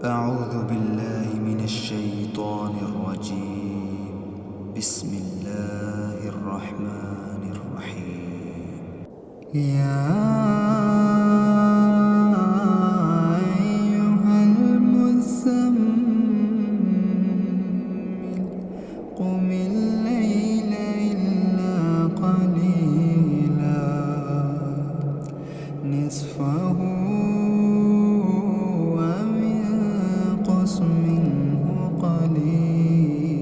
أعوذ بالله من الشيطان الرجيم. بسم الله الرحمن الرحيم. يا أيها المزمل قم الليل إلا قليلا نصفه منه قليلا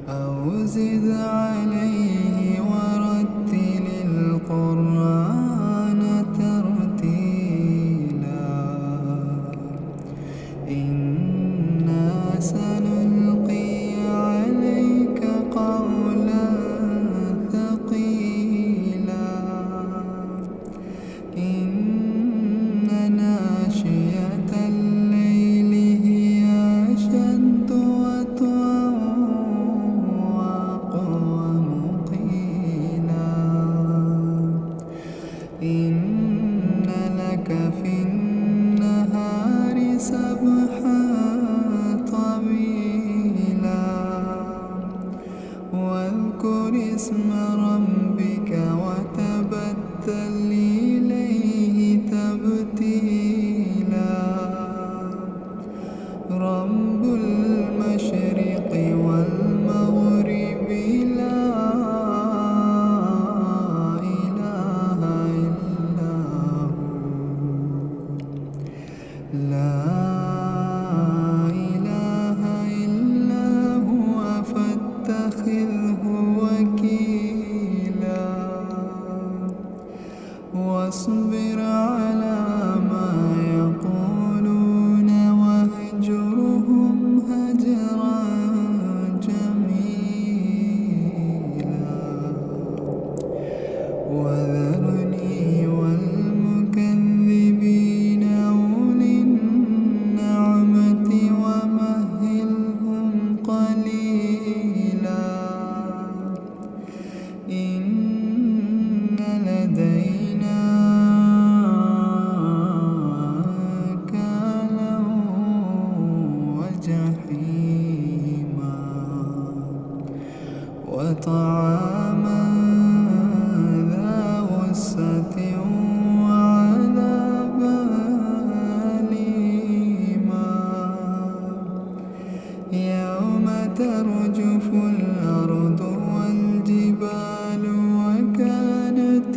أو زد عليه ورتل القرآن ترتيلا إنا سنلقي عليك قولا ثقيلا ناشئة الليل هي أشد وطئا وأقوم قيلا إن لك في النهار سبحا طويلا واذكر اسم ربك وتبتل إليه تبتيلا رب المشرق والمغرب لا إله إلا هو لا إله إلا هو فاتخذه وكيلا واصبر على ما يقولون واهجرهم هجرا جميلا وذرني والمكذبين أولي النعمة ومهلهم قليلا إن لدينا أنكالا وجحيما وطعاما ذا غصة وعذابا أليما يوم ترجف الأرض والجبال وكانت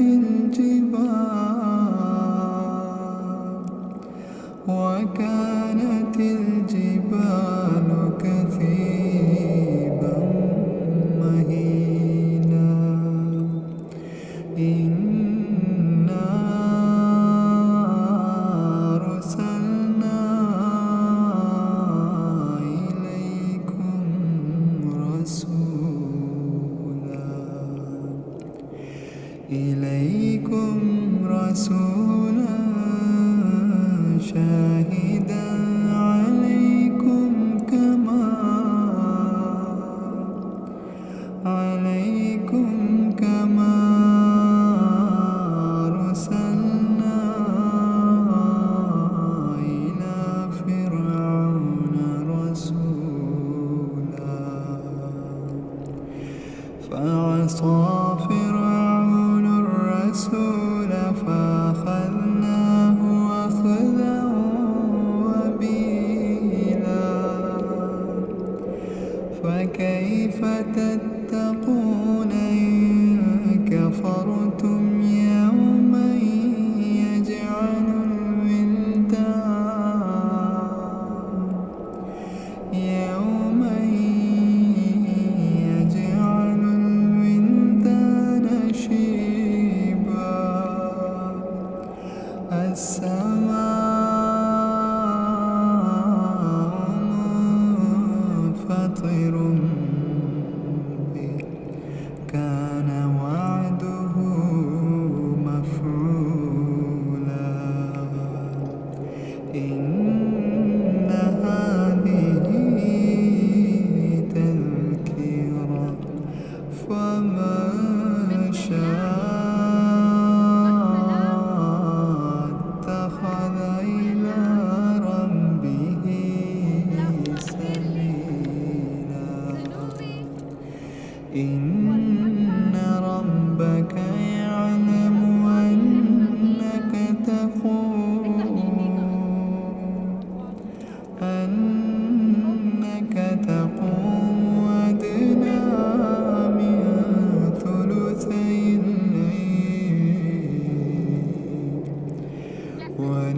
الجبال كثيبا مهيلا إنا أرسلنا إليكم رسولا شاهدا عليكم كما عليكم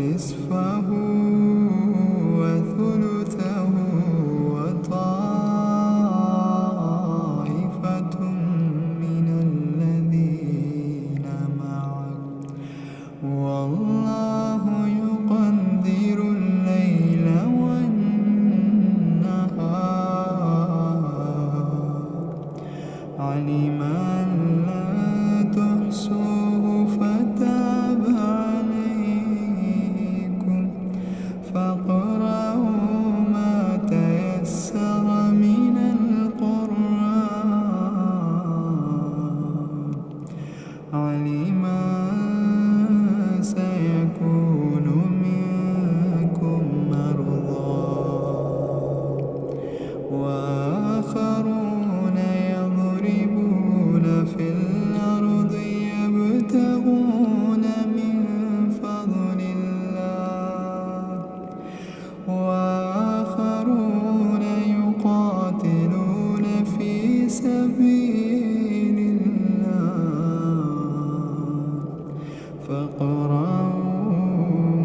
ونصفه وثلثه وطائفة من الذين معك والله يقدر الليل والنهار علم أن لا تحصوه فتاب عليكم فاقرؤوا ما تيسر من القرآن علم أن سيكون منكم مرضى وآخرون يضربون في الأرض يبتغون من فضل الله وآخرون يقاتلون في سبيل الله فاقرؤوا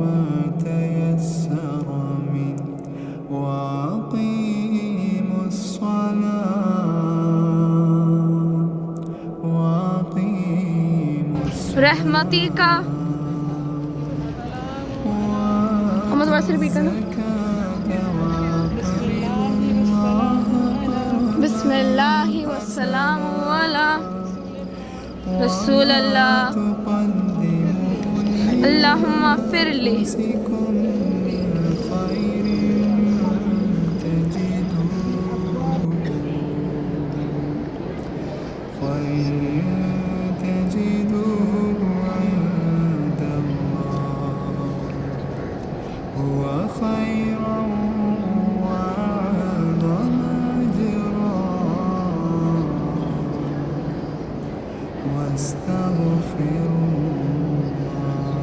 ما تيسر منه وأقيموا الصلاة रहमतिका हम दोबारा से रिपीट करना बिस्मिल्लाहि वस्सलामु अला रसूलल्लाह अल्लाहुम्मा फिरली تجدوه عند الله هو خيرا وأعظم أجرا واستغفر الله